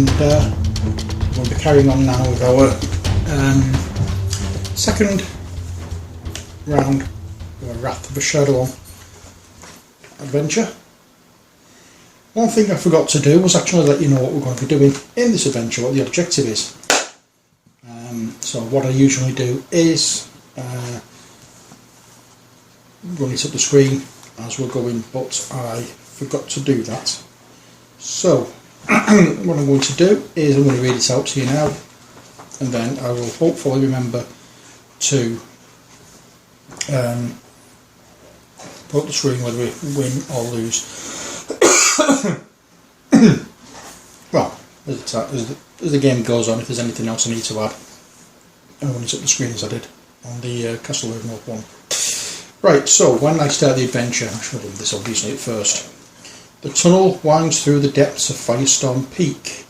and we'll be carrying on now with our second round of a Wrath of Ashardalon adventure. One thing I forgot to do was actually let you know what we're going to be doing in this adventure, what the objective is. So what I usually do is run it up the screen as we're going, but I forgot to do that. So what I'm going to do is I'm going to read it out to you now, and then I will hopefully remember to put up the screen whether we win or lose. Well, as the game goes on, if there's anything else I need to add, I'll run it up the screen as I did on the Castlevania one. Right, so when I start the adventure, I should have done this obviously at first. The tunnel winds through the depths of Firestorm Peak,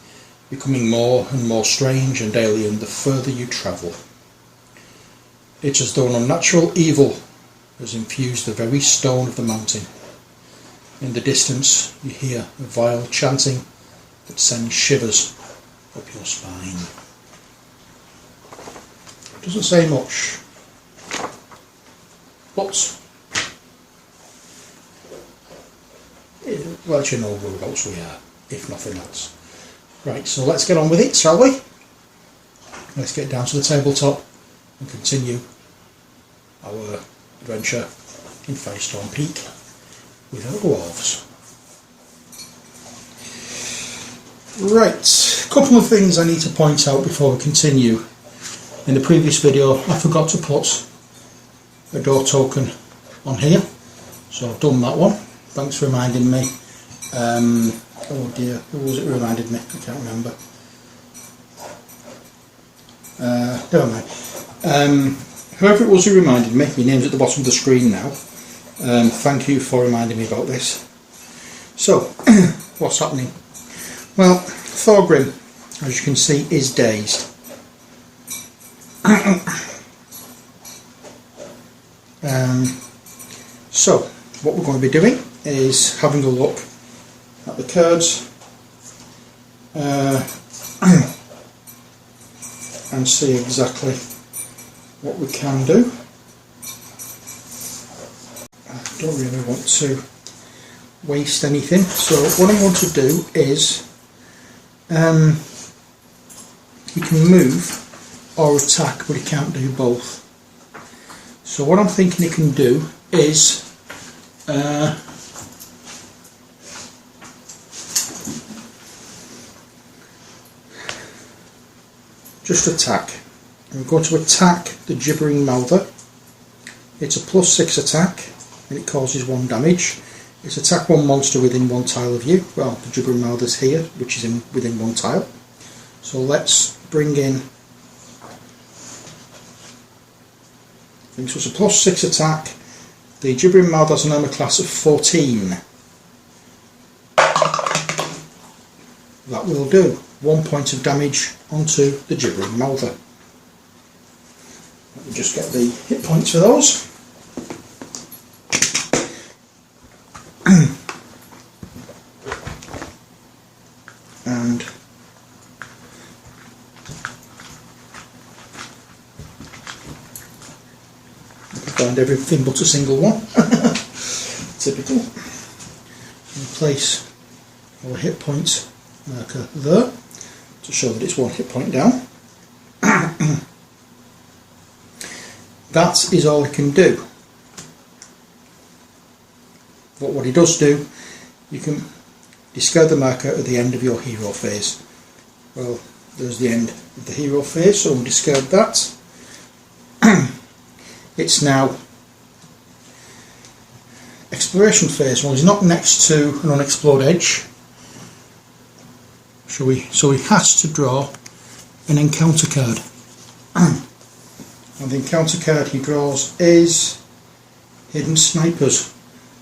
becoming more and more strange and alien the further you travel. It's as though an unnatural evil has infused the very stone of the mountain. In the distance you hear a vile chanting that sends shivers up your spine. It doesn't say much, but it lets you know whereabouts we are, if nothing else. Right, so let's get on with it, shall we? Let's get down to the tabletop and continue our adventure in Firestorm Peak with our dwarves. Right, a couple of things I need to point out before we continue. In the previous video I forgot to put a door token on here, so I've done that one. Thanks for reminding me. Oh dear, who was it who reminded me? I can't remember. Never mind. Whoever it was who reminded me, your name's at the bottom of the screen now. Thank you for reminding me about this. So, what's happening? Well, Thorgrim, as you can see, is dazed. So, what we're going to be doing is having a look at the cards and see exactly what we can do. I don't really want to waste anything, so what I want to do is he can move or attack, but he can't do both. So what I'm thinking he can do is just attack. I'm going to attack the Gibbering Mouther. It's a +6 attack and it causes 1 damage. It's attack one monster within 1 tile of you. Well, the Gibbering Mouther's here, which is within 1 tile. So let's bring in. So it's a +6 attack. The Gibbering Mouther has an armour class of 14. That will do 1 point of damage onto the Gibbering Mouther. Let me just get the hit points for those. And find everything but a single one. Typical. And place our hit point marker there to show that it's 1 hit point down. That is all he can do. But what he does do, you can discard the marker at the end of your hero phase. Well, there's the end of the hero phase, so we'll discard that. It's now exploration phase. Well, he's not next to an unexplored edge, so he has to draw an encounter card. And the encounter card he draws is Hidden Snipers.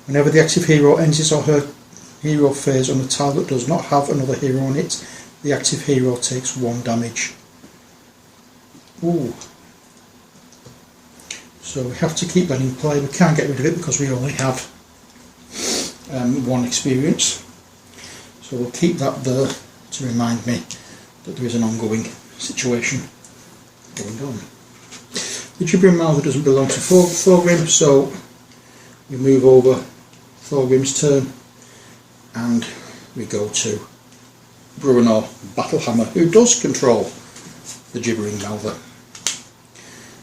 Whenever the active hero ends his or her hero phase on a tile that does not have another hero on it, the active hero takes 1 damage. Ooh. So we have to keep that in play. We can't get rid of it because we only have 1 experience. So we'll keep that there to remind me that there is an ongoing situation going on. The Gibbering Mouther doesn't belong to Thorgrim, so we move over Thorgrim's turn and we go to Bruenor Battlehammer, who does control the Gibbering Mouther.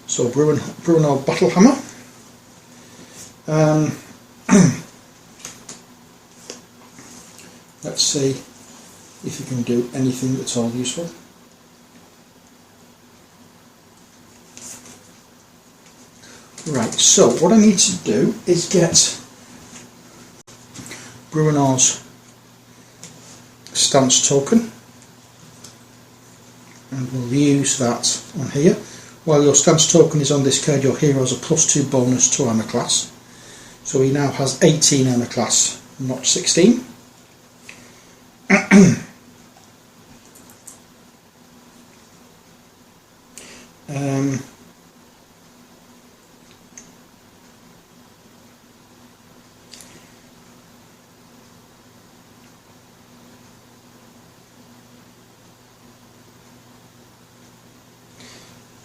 So Bruenor Battlehammer. Let's see if you can do anything that's all useful. Right, so what I need to do is get Bruenor's stance token, and we'll use that on here. While your stance token is on this card, your hero has a +2 bonus to armor class, so he now has 18 armor class, not 16.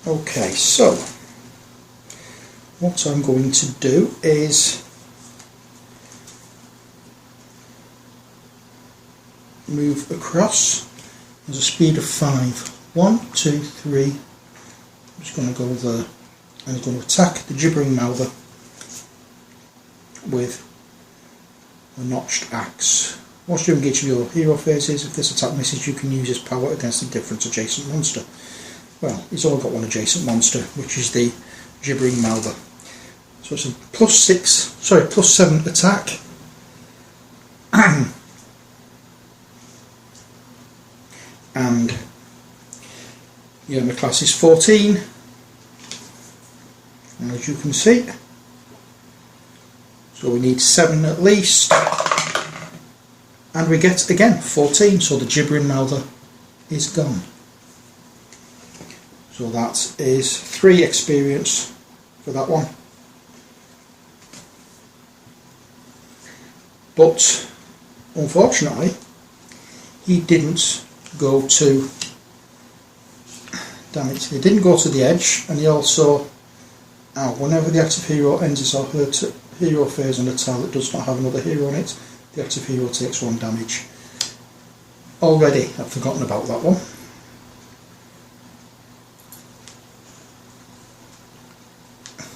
Okay, so what I'm going to do is move across. There's a speed of 5. 1, 2, 3. I'm just going to go there and I'm going to attack the Gibbering Mouther with a notched axe. Once you engage your hero phases, if this attack misses, you can use his power against a different adjacent monster. Well, he's only got one adjacent monster, which is the Gibbering Mouther. So it's a +7 attack. And yeah, my class is 14, as you can see. So we need 7 at least, and we get again 14. So the Gibbering Mouther is gone. So that is 3 experience for that one. But unfortunately, he didn't go to, damn it, he didn't go to the edge, and he also, whenever the active hero ends his or her hero phase on a tile that does not have another hero on it, the active hero takes 1 damage. Already, I've forgotten about that one.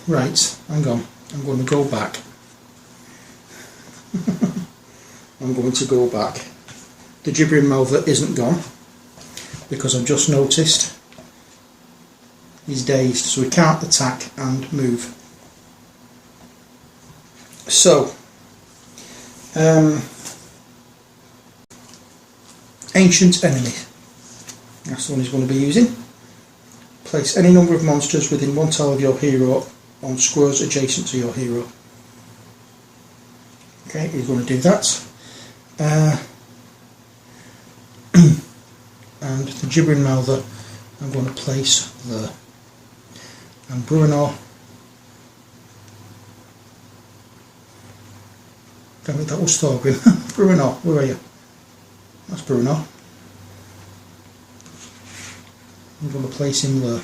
Right, hang on, I'm going to go back. I'm going to go back. The Gibbering Mouther isn't gone, because I've just noticed he's dazed, so he can't attack and move. So, Ancient Enemy, that's the one he's going to be using. Place any number of monsters within 1 tile of your hero on squares adjacent to your hero. Okay, he's going to do that. And the Gibbering Mouther I'm going to place there. And Bruenor, damn it, that was Thorgrim. Bruenor, where are you? That's Bruenor. I'm going to place him there.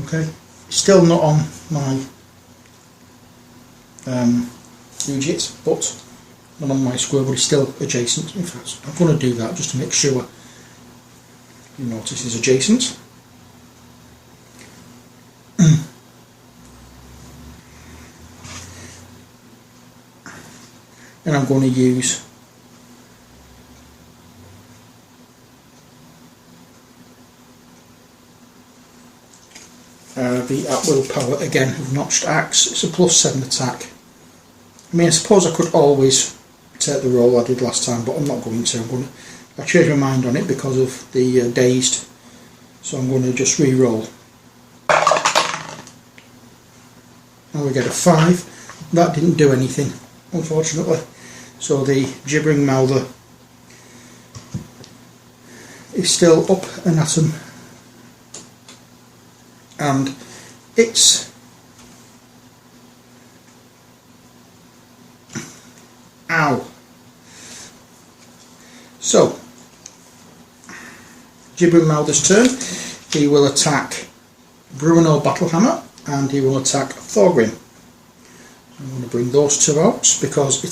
Okay, still not on my Ujit, but not on my square, but he's still adjacent. In fact, I'm going to do that just to make sure you notice he's adjacent. And I'm going to use the at will power again of Notched Axe. It's a +7 attack. I mean, I suppose I could always take the roll I did last time, but I'm not going to. I changed my mind on it because of the dazed, so I'm going to just re-roll. And we get a 5. That didn't do anything, unfortunately. So the Gibbering Mouther is still up an atom, and its Ow. So, Gibbering Mouther's turn. He will attack Bruenor Battlehammer and he will attack Thorgrim. I'm going to bring those two out because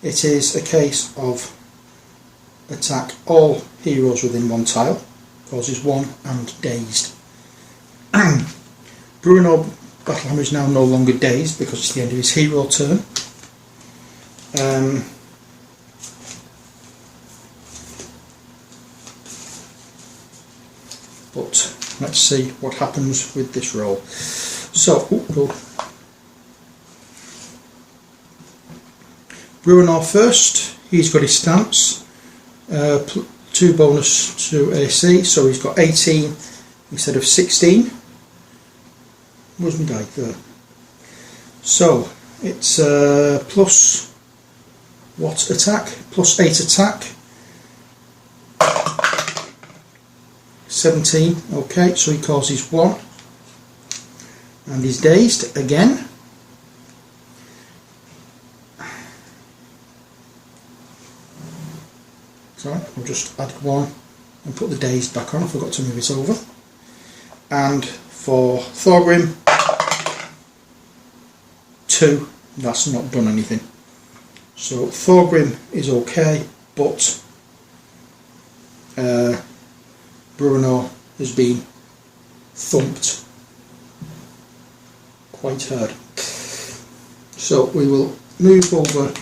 it is a case of attack all heroes within one tile, causes 1 and dazed. Bruenor Battlehammer is now no longer dazed because it's the end of his hero turn. But let's see what happens with this roll. So, Bruenor first, he's got his stance, 2 bonus to AC, so he's got 18 instead of 16. Where's my die? There. So, it's plus what attack? Plus 8 attack. 17, okay, so he causes 1 and he's dazed again. Sorry, I'll just add 1 and put the dazed back on. I forgot to move it over. And for Thorgrim, 2, that's not done anything. So Thorgrim is okay, but Bruenor has been thumped quite hard. So we will move over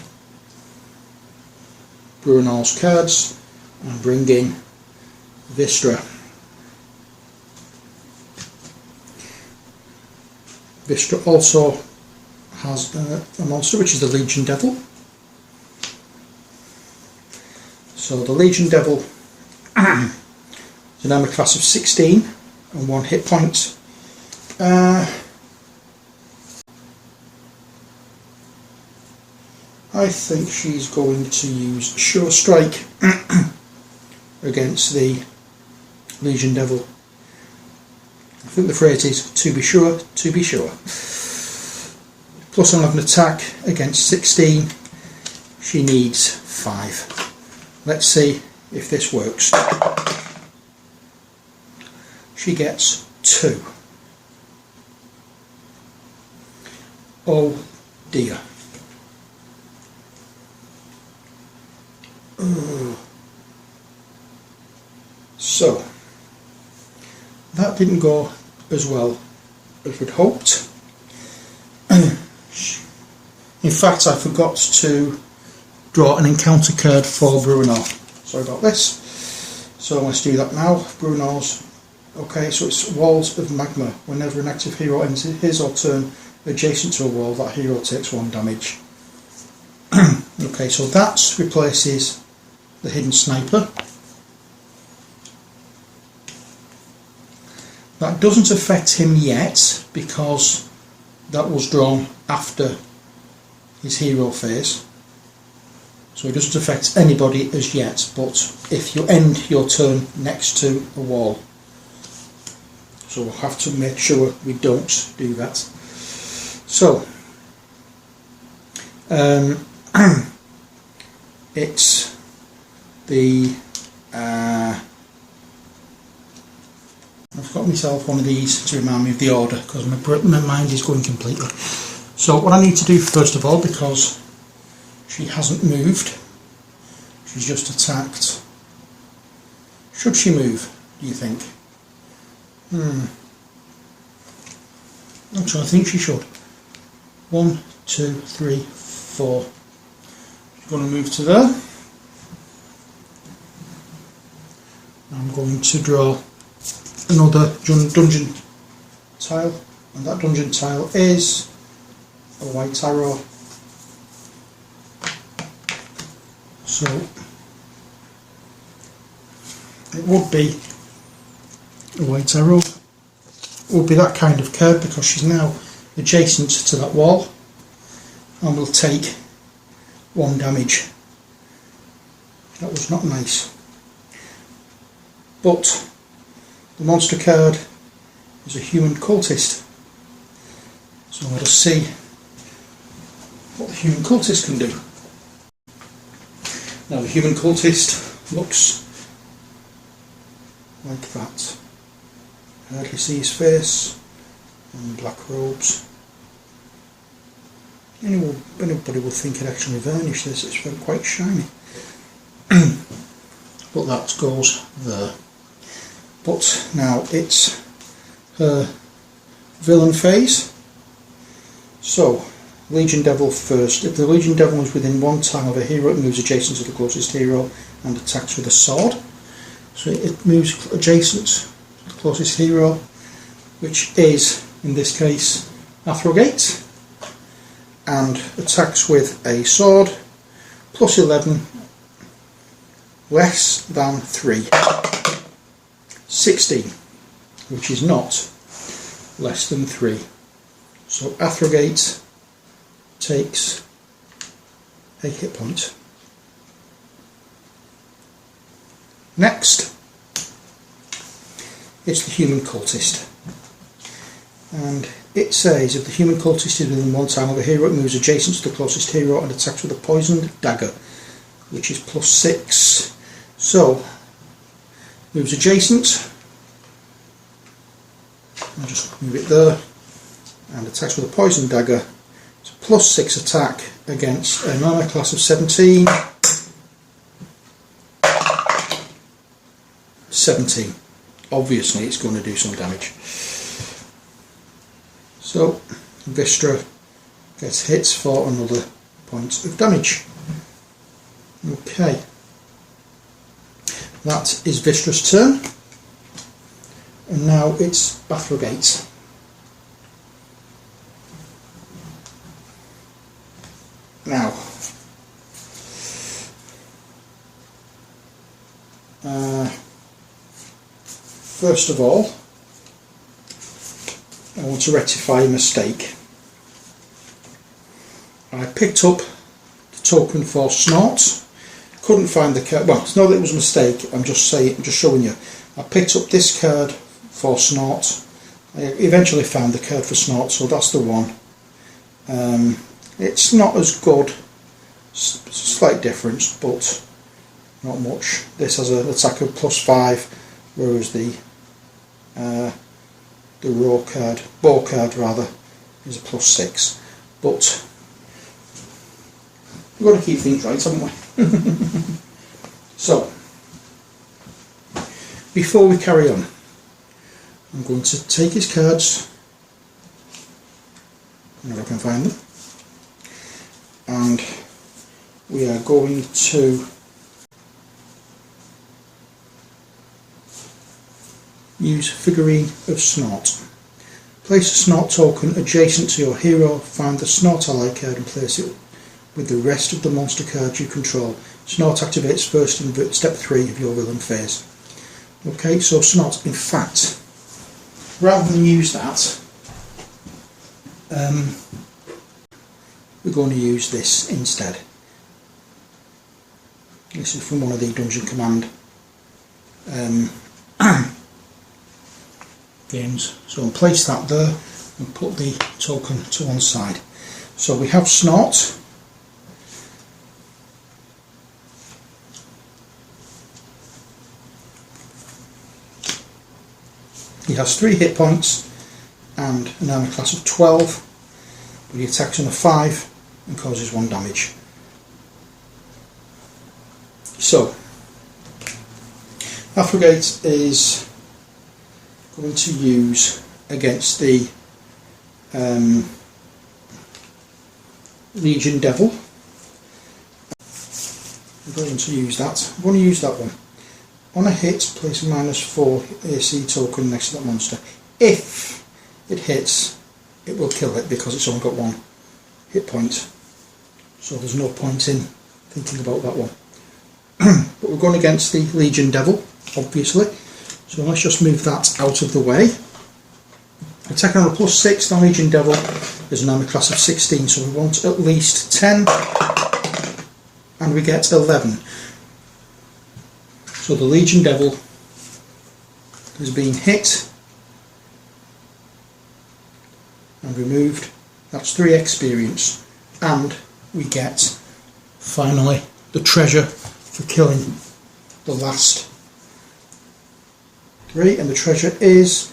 Bruenor's cards and bring in Vistra. Vistra also has a monster which is the Legion Devil. So the Legion Devil is an armor class of 16 and 1 hit point. I think she's going to use Sure Strike against the Legion Devil. I think the phrase is to be sure, to be sure. Plus 11 attack against 16. She needs 5. Let's see if this works. She gets 2. Oh dear. So that didn't go as well as we'd hoped. In fact, I forgot to draw an encounter card for Bruenor. Sorry about this. So let's do that now. Bruenor's. Okay, so it's Walls of Magma. Whenever an active hero enters his or turn adjacent to a wall, that hero takes 1 damage. Okay, so that replaces the Hidden Sniper. That doesn't affect him yet because that was drawn after his hero phase. So it doesn't affect anybody as yet, but if you end your turn next to a wall. So we'll have to make sure we don't do that. So it's the I've got myself one of these to remind me of the order because my mind is going completely. So what I need to do first of all, because she hasn't moved, she's just attacked. Should she move, do you think? Actually, I think she should. 1, 2, 3, 4. She's going to move to there. I'm going to draw another dungeon tile, and that dungeon tile is a white arrow. So it would be a white arrow. It would be that kind of card because she's now adjacent to that wall and will take 1 damage. That was not nice. But the monster card is a human cultist. So let us see what the human cultist can do. Now the human cultist looks like that. Hardly see his face, and black robes. Anybody would think it actually varnished this, it's quite shiny. But that goes there. But now it's her villain phase. So, Legion Devil first. If the Legion Devil is within 1 tile of a hero, it moves adjacent to the closest hero and attacks with a sword. So it moves adjacent to the closest hero, which is, in this case, Athrogate, and attacks with a sword, plus 11, less than 3. 16, which is not less than 3. So Athrogate takes a hit point. Next, it's the human cultist. And it says if the human cultist is within 1 tile of a hero, it moves adjacent to the closest hero and attacks with a poisoned dagger, which is plus 6. So, moves adjacent. I'll just move it there. And attacks with a poisoned dagger. It's a plus 6 attack against an armor class of 17. 17. Obviously it's going to do some damage. So Vistra gets hit for another point of damage. Okay. That is Vistra's turn. And now it's Athrogate. Now, first of all, I want to rectify a mistake. I picked up the token for Snort, couldn't find the card. Well, it's not that it was a mistake. I'm just showing you. I picked up this card for Snort. I eventually found the card for Snort, so that's the one. It's not as good. It's a slight difference, but not much. This has an attack of plus 5, whereas the bow card rather, is a plus 6. But we've got to keep things right, haven't we? So, before we carry on, I'm going to take his cards, whenever I can find them, and we are going to use Figurine of Snort. Place a Snort token adjacent to your hero, find the Snort ally card and place it with the rest of the monster cards you control. Snort activates first in step 3 of your villain phase. Okay, so Snort, in fact, rather than use that, we're going to use this instead. This is from one of the Dungeon Command games. So I'll place that there and put the token to one side. So we have Snort. He has 3 hit points and an armor class of 12, but he attacks on a 5 and causes 1 damage. So, Athrogate is going to use against the Legion Devil. I'm going to use that. I'm going to use that one. On a hit, place a -4 AC token next to that monster. If it hits, it will kill it because it's only got 1 hit point. So there's no point in thinking about that one. But we're going against the Legion Devil, obviously. So let's just move that out of the way. Attacking on a +6, the Legion Devil is an armor class of 16, so we want at least 10, and we get 11. So the Legion Devil has been hit and removed. That's 3 experience, and we get finally the treasure for killing the last 3, and the treasure is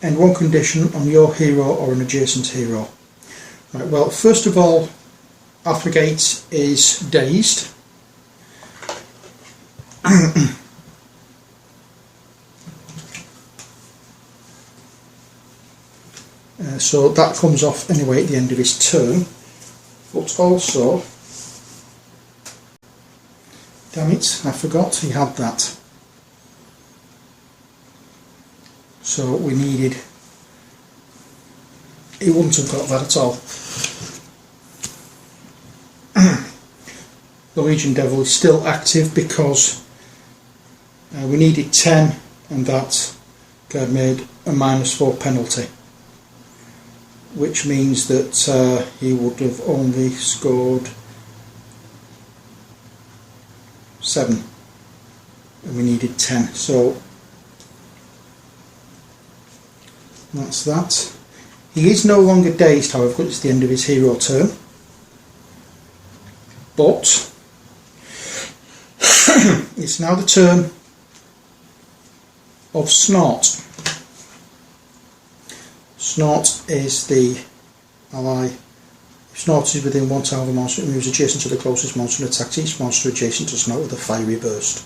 end 1 condition on your hero or an adjacent hero. Right, well, first of all, Athrogate is dazed. So that comes off anyway at the end of his turn, but also, damn it, I forgot he had that. So we needed, he wouldn't have got that at all. The Legion Devil is still active because we needed 10 and that card made a -4 penalty, which means that he would have only scored 7 and we needed 10, so that's that. He is no longer dazed, however, because it's the end of his hero turn, but it's now the turn of Snort. Snort is the ally. If Snort is within 1 tile of a monster, it moves adjacent to the closest monster and attacks each monster adjacent to Snort with a fiery burst,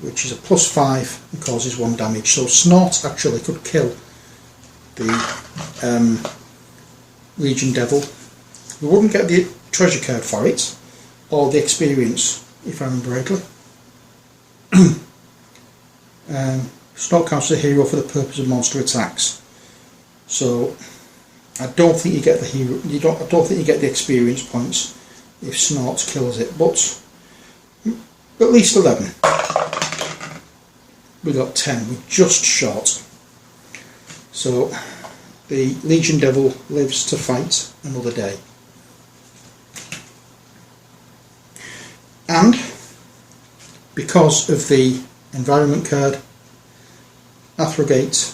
which is a +5 and causes 1 damage. So Snort actually could kill the Legion Devil. We wouldn't get the treasure card for it, or the experience, if I remember rightly. Snort counts as a hero for the purpose of monster attacks. So I don't think you get the hero. I don't think you get the experience points if Snort kills it, but at least 11. We got 10. We're just short. So the Legion Devil lives to fight another day. And because of the environment card, Athrogate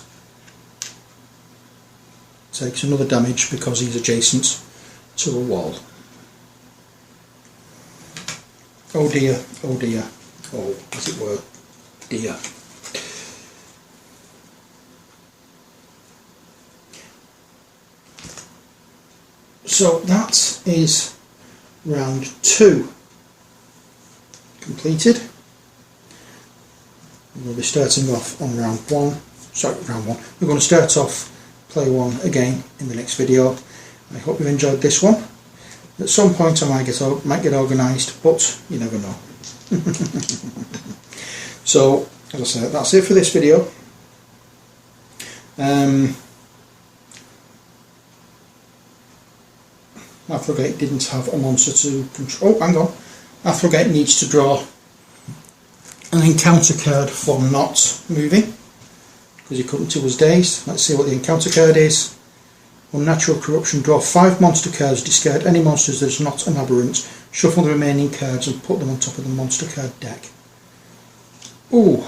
takes another damage because he's adjacent to a wall. Oh dear, oh dear, oh, as it were, dear. So that is round 2 completed. We'll be starting off on round 1. Sorry, round 1. We're going to start off play 1 again in the next video. I hope you've enjoyed this one. At some point I might get organised, but you never know. So, as I said, that's it for this video. Athrogate didn't have a monster to control. Oh, hang on. Athrogate needs to draw an encounter card for not moving, because he couldn't, he was dazed. Let's see what the encounter card is. Unnatural Corruption. Draw 5 monster cards, discard any monsters that is not an aberrant, shuffle the remaining cards and put them on top of the monster card deck. Ooh.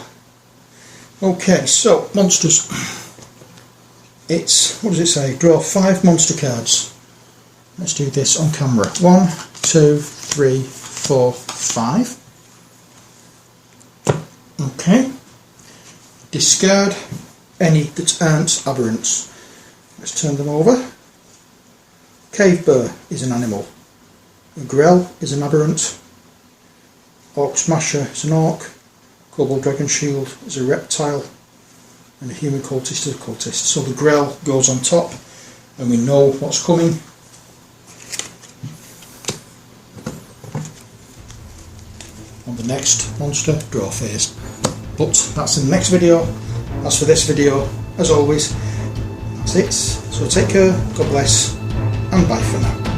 Okay, so monsters. It's, what does it say? Draw 5 monster cards. Let's do this on camera. 1, 2, 3, 4, 5. Okay. Discard any that aren't aberrants. Let's turn them over. Cave Bear is an animal. A Grell is an aberrant. Orc Smasher is an orc. Kobold Dragon Shield is a reptile. And a Human Cultist is a cultist. So the Grell goes on top, and we know what's coming. On the next monster draw phase. But that's in the next video. As for this video, as always, that's it. So take care, God bless, and bye for now.